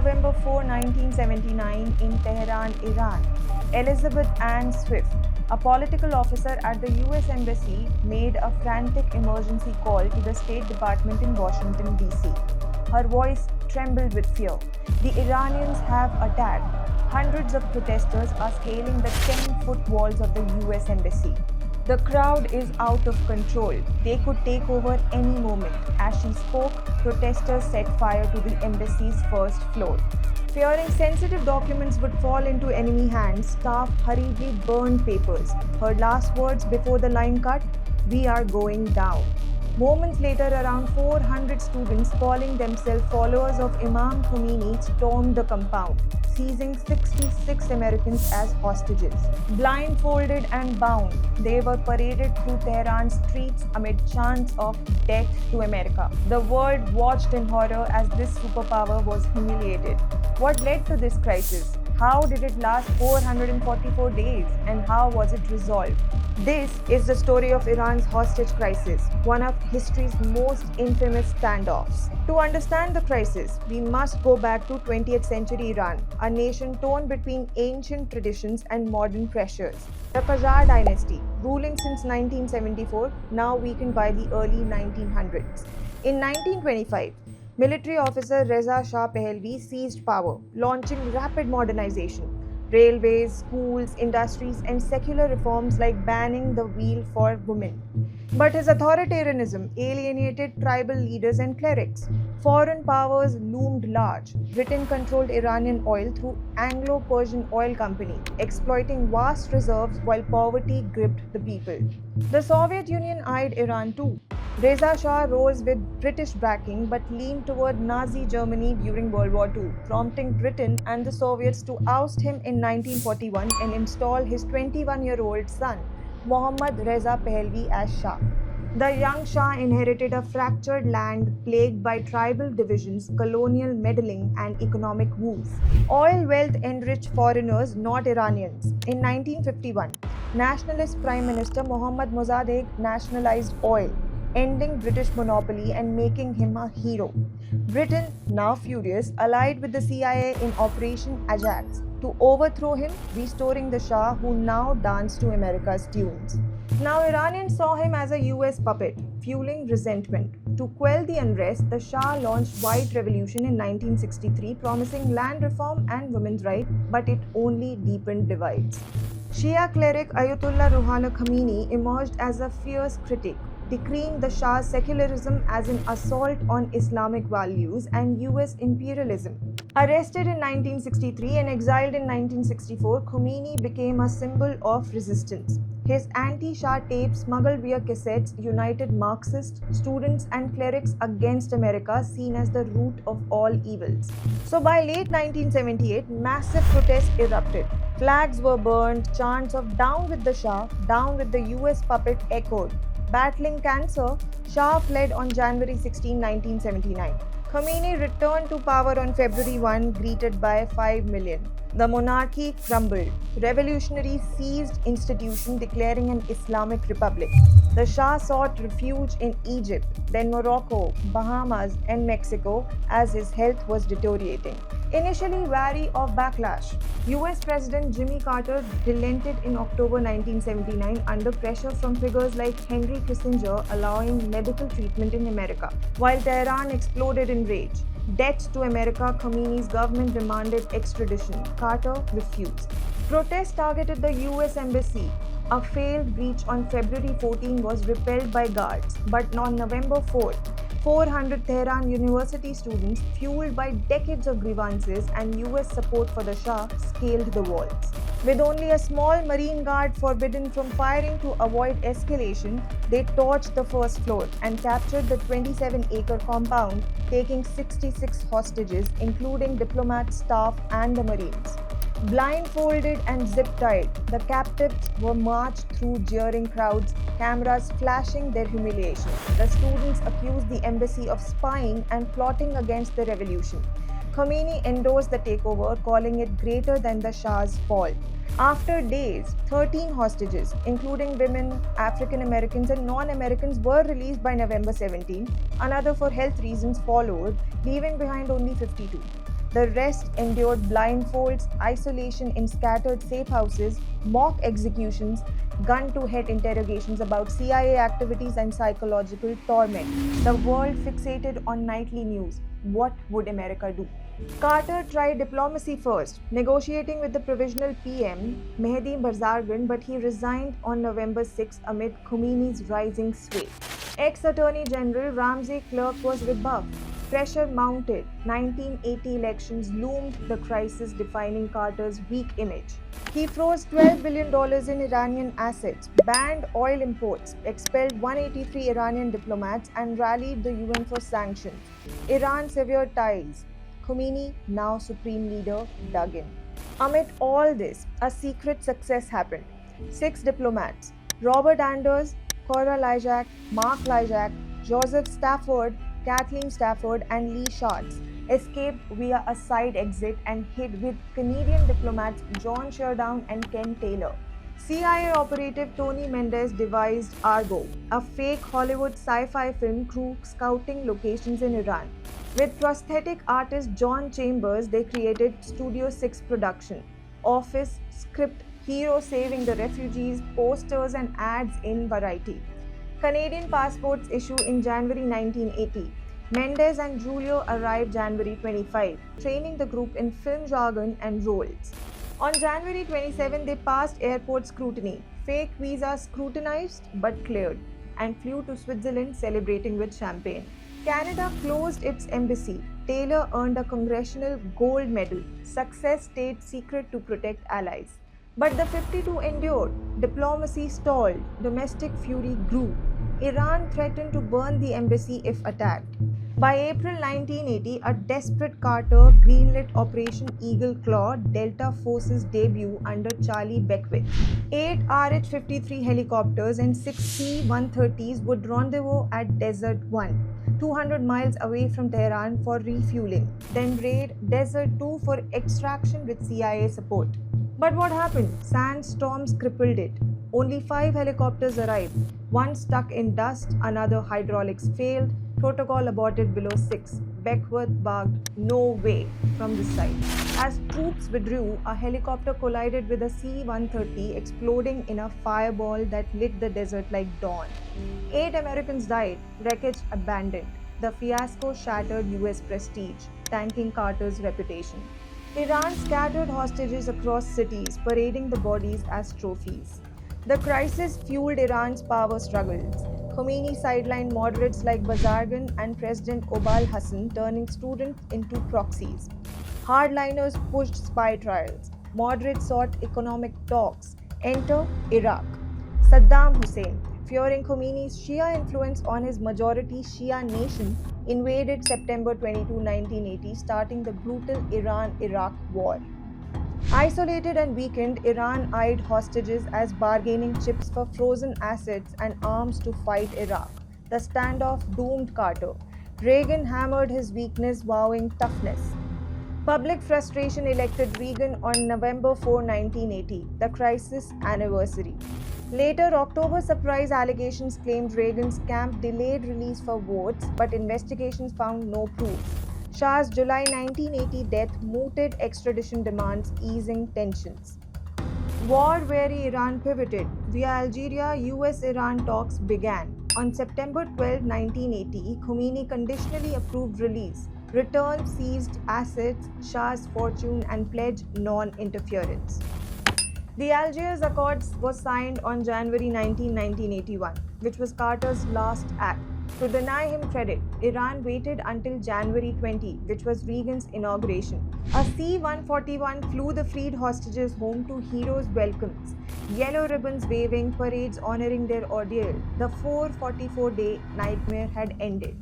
November 4, 1979, in Tehran, Iran, Elizabeth Ann Swift, a political officer at the US Embassy, made a frantic emergency call to the State Department in Washington, D.C. Her voice trembled with fear. The Iranians have attacked. Hundreds of protesters are scaling the 10-foot walls of the US Embassy. The crowd is out of control. They could take over any moment. As she spoke, protesters set fire to the embassy's first floor. Fearing sensitive documents would fall into enemy hands, staff hurriedly burned papers. Her last words before the line cut, "We are going down." Moments later, around 400 students calling themselves followers of Imam Khomeini stormed the compound, seizing 66 Americans as hostages. Blindfolded and bound, they were paraded through Tehran's streets amid chants of "Death to America." The world watched in horror as this superpower was humiliated. What led to this crisis? How did it last 444 days? And how was it resolved? This is the story of Iran's hostage crisis, one of history's most infamous standoffs. To understand the crisis, we must go back to 20th century Iran, a nation torn between ancient traditions and modern pressures. The Qajar dynasty, ruling since 1974, now weakened by the early 1900s. In 1925, military officer Reza Shah Pahlavi seized power, launching rapid modernization. Railways, schools, industries, and secular reforms like banning the wheel for women. But his authoritarianism alienated tribal leaders and clerics. Foreign powers loomed large. Britain controlled Iranian oil through Anglo-Persian Oil Company, exploiting vast reserves while poverty gripped the people. The Soviet Union eyed Iran too. Reza Shah rose with British backing but leaned toward Nazi Germany during World War II, prompting Britain and the Soviets to oust him in 1941 and install his 21-year-old son, Mohammad Reza Pahlavi, as Shah. The young Shah inherited a fractured land plagued by tribal divisions, colonial meddling, and economic woes. Oil wealth enriched foreigners, not Iranians. In 1951, nationalist Prime Minister Mohammad Mossadegh nationalized oil, ending British monopoly and making him a hero. Britain, now furious, allied with the CIA in Operation Ajax to overthrow him, restoring the Shah, who now danced to America's tunes. Now Iranians saw him as a US puppet, fueling resentment. To quell the unrest, the Shah launched White Revolution in 1963, promising land reform and women's rights, but it only deepened divides. Shia cleric Ayatollah Ruhollah Khomeini emerged as a fierce critic, decreeing the Shah's secularism as an assault on Islamic values and US imperialism. Arrested in 1963 and exiled in 1964, Khomeini became a symbol of resistance. His anti-Shah tapes, smuggled via cassettes, united Marxists, students, and clerics against America, seen as the root of all evils. So by late 1978, massive protests erupted. Flags were burned, chants of "Down with the Shah, down with the US puppet" echoed. Battling cancer, Shah fled on January 16, 1979. Khomeini returned to power on February 1, greeted by 5 million. The monarchy crumbled. Revolutionaries seized institution, declaring an Islamic republic. The Shah sought refuge in Egypt, then Morocco, Bahamas, and Mexico as his health was deteriorating. Initially wary of backlash, US President Jimmy Carter relented in October 1979 under pressure from figures like Henry Kissinger, allowing medical treatment in America. While Tehran exploded in rage, "Death to America," Khomeini's government demanded extradition. Carter refused. Protests targeted the US Embassy. A failed breach on February 14 was repelled by guards, but on November 4, 400 Tehran University students, fueled by decades of grievances and US support for the Shah, scaled the walls. With only a small Marine Guard forbidden from firing to avoid escalation, they torched the first floor and captured the 27-acre compound, taking 66 hostages, including diplomats, staff, and the Marines. Blindfolded and zip-tied, the captives were marched through jeering crowds, cameras flashing their humiliation. The students accused the embassy of spying and plotting against the revolution. Khomeini endorsed the takeover, calling it greater than the Shah's fall. After days, 13 hostages, including women, African Americans, and non-Americans, were released by November 17. Another for health reasons followed, leaving behind only 52. The rest endured blindfolds, isolation in scattered safe houses, mock executions, gun to head interrogations about CIA activities, and psychological torment. The world fixated on nightly news. What would America do? Carter tried diplomacy first, negotiating with the provisional PM, Mehdi Barzargan, but he resigned on November 6 amid Khomeini's rising sway. Ex-Attorney General Ramsey Clark was rebuffed. Pressure mounted. 1980 elections loomed, the crisis defining Carter's weak image. He froze $12 billion in Iranian assets, banned oil imports, expelled 183 Iranian diplomats, and rallied the UN for sanctions. Iran severed ties. Khomeini, now supreme leader, dug in. Amid all this, a secret success happened. 6 diplomats, Robert Anders, Cora Lyjak, Mark Lyjak, Joseph Stafford, Kathleen Stafford, and Lee Schatz, escaped via a side exit and hid with Canadian diplomats John Sherdown and Ken Taylor. CIA operative Tony Mendez devised Argo, a fake Hollywood sci-fi film crew scouting locations in Iran. With prosthetic artist John Chambers, they created Studio 6 production, office, script, hero saving the refugees, posters and ads in Variety. Canadian passports issue in January 1980. Mendez and Julio arrived January 25, training the group in film jargon and roles. On January 27, they passed airport scrutiny, fake visas scrutinized but cleared, and flew to Switzerland celebrating with champagne. Canada closed its embassy. Taylor earned a Congressional Gold Medal. Success stayed secret to protect allies. But the 52 endured. Diplomacy stalled. Domestic fury grew. Iran threatened to burn the embassy if attacked. By April 1980, a desperate Carter greenlit Operation Eagle Claw, Delta Force's debut under Charlie Beckwith. 8 RH-53 helicopters and 6 C-130s would rendezvous at Desert 1, 200 miles away from Tehran for refueling, then raid Desert 2 for extraction with CIA support. But what happened? Sandstorms crippled it. Only 5 helicopters arrived. One stuck in dust, another hydraulics failed, protocol aborted below 6. Beckwith barked, "No way," from the side. As troops withdrew, a helicopter collided with a C-130, exploding in a fireball that lit the desert like dawn. 8 Americans died, wreckage abandoned. The fiasco shattered US prestige, tanking Carter's reputation. Iran scattered hostages across cities, parading the bodies as trophies. The crisis fueled Iran's power struggles. Khomeini sidelined moderates like Bazargan and President Obal Hassan, turning students into proxies. Hardliners pushed spy trials. Moderates sought economic talks. Enter Iraq. Saddam Hussein, fearing Khomeini's Shia influence on his majority Shia nation, invaded September 22, 1980, starting the brutal Iran-Iraq war. Isolated and weakened, Iran eyed hostages as bargaining chips for frozen assets and arms to fight Iraq. The standoff doomed Carter. Reagan hammered his weakness, vowing toughness. Public frustration elected Reagan on November 4, 1980, the crisis anniversary. Later, October surprise allegations claimed Reagan's camp delayed release for votes, but investigations found no proof. Shah's July 1980 death mooted extradition demands, easing tensions. War-weary Iran pivoted. Via Algeria, US-Iran talks began. On September 12, 1980, Khomeini conditionally approved release, returned seized assets, Shah's fortune, and pledged non-interference. The Algiers Accords was signed on January 19, 1981, which was Carter's last act. To deny him credit, Iran waited until January 20, which was Reagan's inauguration. A C-141 flew the freed hostages home to heroes' welcomes, yellow ribbons waving, parades honoring their ordeal. The 444-day nightmare had ended.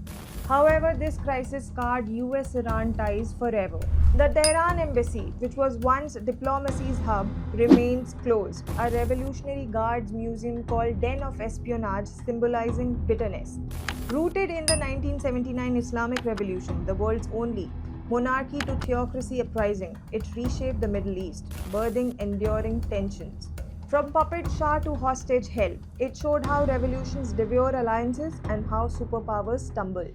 However, this crisis scarred US-Iran ties forever. The Tehran embassy, which was once diplomacy's hub, remains closed. A Revolutionary Guards museum called Den of Espionage, symbolizing bitterness. Rooted in the 1979 Islamic Revolution, the world's only monarchy to theocracy uprising, it reshaped the Middle East, birthing enduring tensions. From puppet Shah to hostage hell, it showed how revolutions devour alliances and how superpowers stumble.